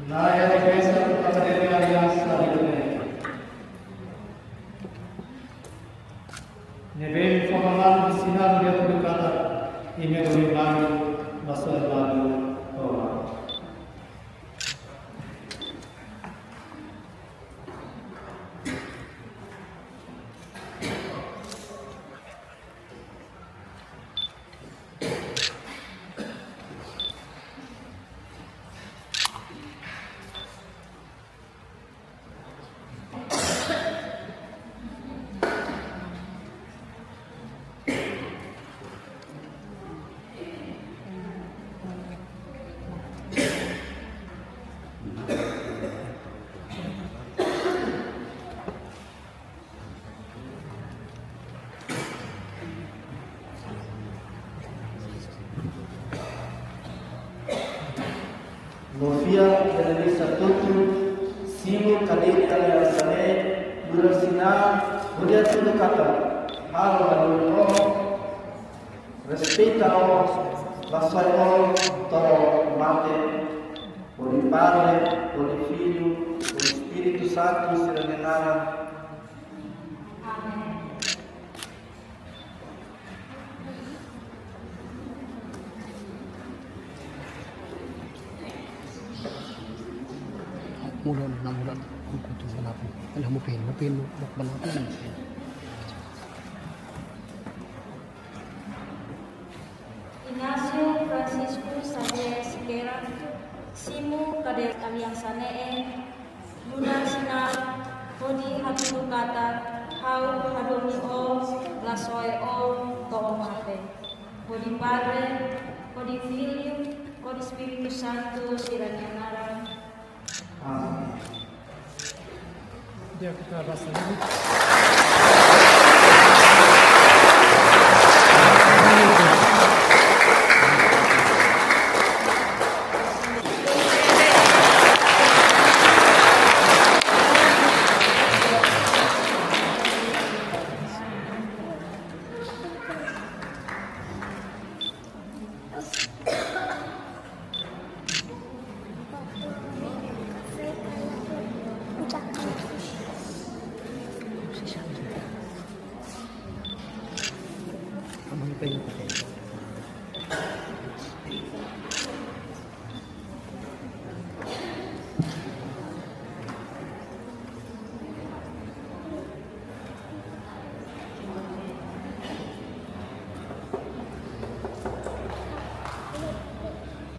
Naya Desa Padre Alianza Nebe formalan sinar dia berkata ini lebih lalu masa lalu Novia dari satutu simu kadiri aliasane durasina mudia tudo kata hal lalu respeita o lasai o toro mate por Padre, por Filho, por Espírito Santo serenara. Mulan na mulan kung kuto sa lapo. Alam mo pin mo bakbalatan. Ignacio Francisco Xavier Siqueira, Simu Kader Alianza Nee, Luna Sinar, Hodi Hatu Kata, Hau Hadoni O, Lasoy O, To'o Mate. Hodi Padre, Hodi Filho, Hodi Espírito Santo, Siranianara. Amin. Dia kita bahas lagi.